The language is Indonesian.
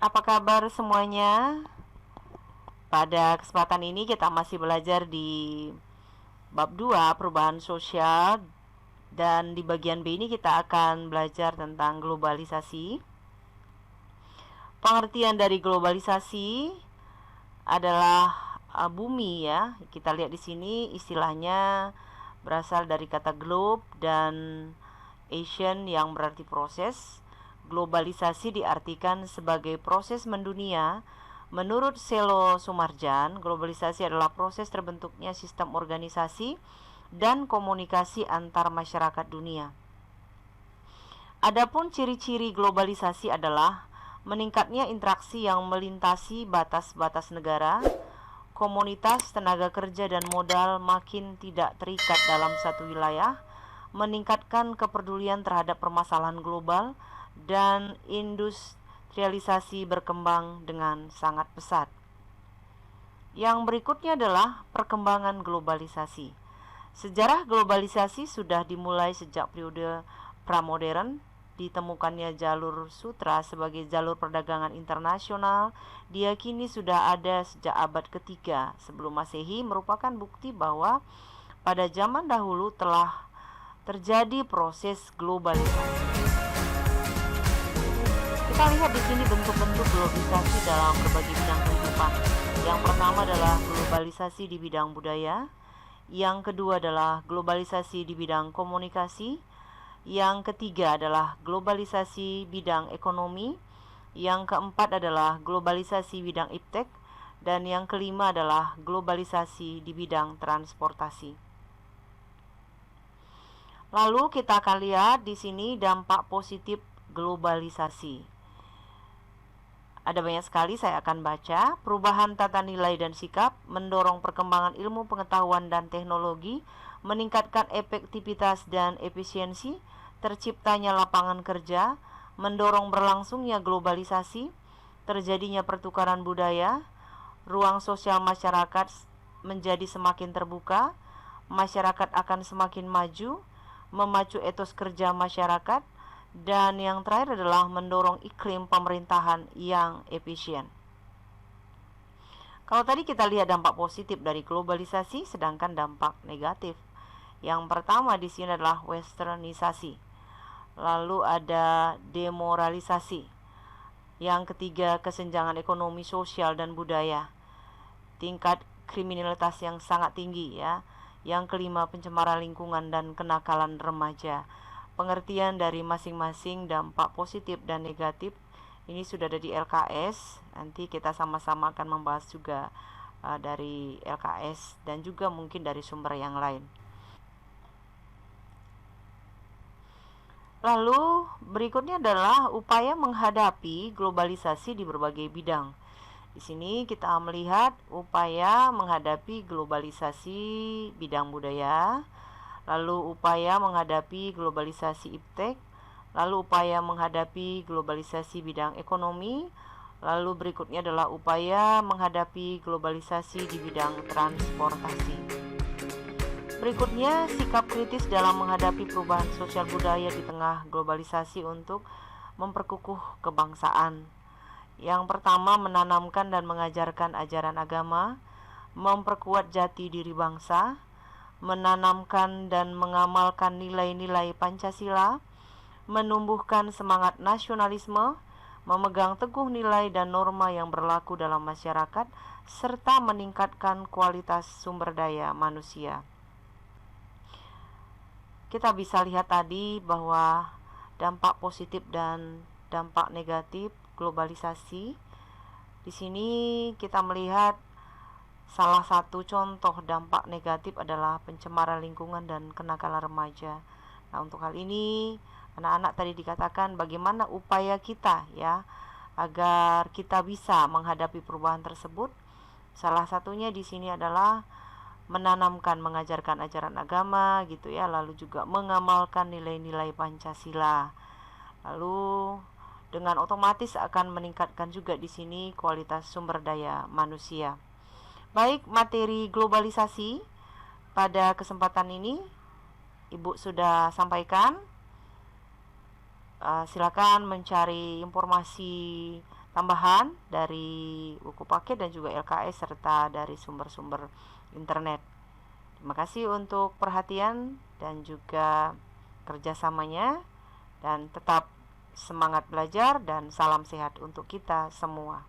Apa kabar semuanya? Pada kesempatan ini kita masih belajar di bab 2 perubahan sosial, dan di bagian B ini kita akan belajar tentang globalisasi. Pengertian dari globalisasi adalah bumi ya. Kita lihat di sini istilahnya berasal dari kata globe dan Asian yang berarti proses. Globalisasi diartikan sebagai proses mendunia. Menurut Selo Sumarjan, globalisasi adalah proses terbentuknya sistem organisasi dan komunikasi antar masyarakat dunia. Adapun ciri-ciri globalisasi adalah meningkatnya interaksi yang melintasi batas-batas negara, komunitas tenaga kerja dan modal makin tidak terikat dalam satu wilayah, meningkatkan kepedulian terhadap permasalahan global, dan industrialisasi berkembang dengan sangat pesat. Yang berikutnya adalah perkembangan globalisasi. Sejarah globalisasi sudah dimulai sejak periode pramodern. Ditemukannya jalur sutra sebagai jalur perdagangan internasional diyakini sudah ada sejak abad ketiga sebelum Masehi, merupakan bukti bahwa pada zaman dahulu telah terjadi proses globalisasi. Kita lihat di sini bentuk-bentuk globalisasi dalam berbagai bidang kehidupan. Yang pertama adalah globalisasi di bidang budaya. Yang kedua adalah globalisasi di bidang komunikasi. Yang ketiga adalah globalisasi bidang ekonomi. Yang keempat adalah globalisasi bidang iptek. Dan yang kelima adalah globalisasi di bidang transportasi. Lalu kita akan lihat di sini dampak positif globalisasi. Ada banyak sekali, saya akan baca. Perubahan tata nilai dan sikap, mendorong perkembangan ilmu pengetahuan dan teknologi, meningkatkan efektivitas dan efisiensi, terciptanya lapangan kerja, mendorong berlangsungnya globalisasi, terjadinya pertukaran budaya, ruang sosial masyarakat menjadi semakin terbuka, masyarakat akan semakin maju, memacu etos kerja masyarakat, dan yang terakhir adalah mendorong iklim pemerintahan yang efisien. Kalau tadi kita lihat dampak positif dari globalisasi, sedangkan dampak negatif, yang pertama di sini adalah westernisasi, lalu ada demoralisasi, yang ketiga kesenjangan ekonomi, sosial, dan budaya, tingkat kriminalitas yang sangat tinggi ya, yang kelima pencemaran lingkungan dan kenakalan remaja. Pengertian dari masing-masing dampak positif dan negatif ini sudah ada di LKS. Nanti kita sama-sama akan membahas juga dari LKS dan juga mungkin dari sumber yang lain. Lalu berikutnya adalah upaya menghadapi globalisasi di berbagai bidang. Di sini kita melihat upaya menghadapi globalisasi bidang budaya, lalu upaya menghadapi globalisasi iptek, lalu upaya menghadapi globalisasi bidang ekonomi, lalu berikutnya adalah upaya menghadapi globalisasi di bidang transportasi. Berikutnya, sikap kritis dalam menghadapi perubahan sosial budaya di tengah globalisasi untuk memperkukuh kebangsaan. Yang pertama, menanamkan dan mengajarkan ajaran agama, memperkuat jati diri bangsa, menanamkan dan mengamalkan nilai-nilai Pancasila, menumbuhkan semangat nasionalisme, memegang teguh nilai dan norma yang berlaku dalam masyarakat, serta meningkatkan kualitas sumber daya manusia. Kita bisa lihat tadi bahwa dampak positif dan dampak negatif globalisasi. Di sini kita melihat salah satu contoh dampak negatif adalah pencemaran lingkungan dan kenakalan remaja. Nah, untuk hal ini anak-anak tadi dikatakan bagaimana upaya kita ya agar kita bisa menghadapi perubahan tersebut. Salah satunya di sini adalah menanamkan, mengajarkan ajaran agama gitu ya, lalu juga mengamalkan nilai-nilai Pancasila. Lalu dengan otomatis akan meningkatkan juga di sini kualitas sumber daya manusia. Baik, materi globalisasi pada kesempatan ini Ibu sudah sampaikan. Silakan mencari informasi tambahan dari buku paket dan juga LKS serta dari sumber-sumber internet. Terima kasih untuk perhatian dan juga kerjasamanya, dan tetap semangat belajar dan salam sehat untuk kita semua.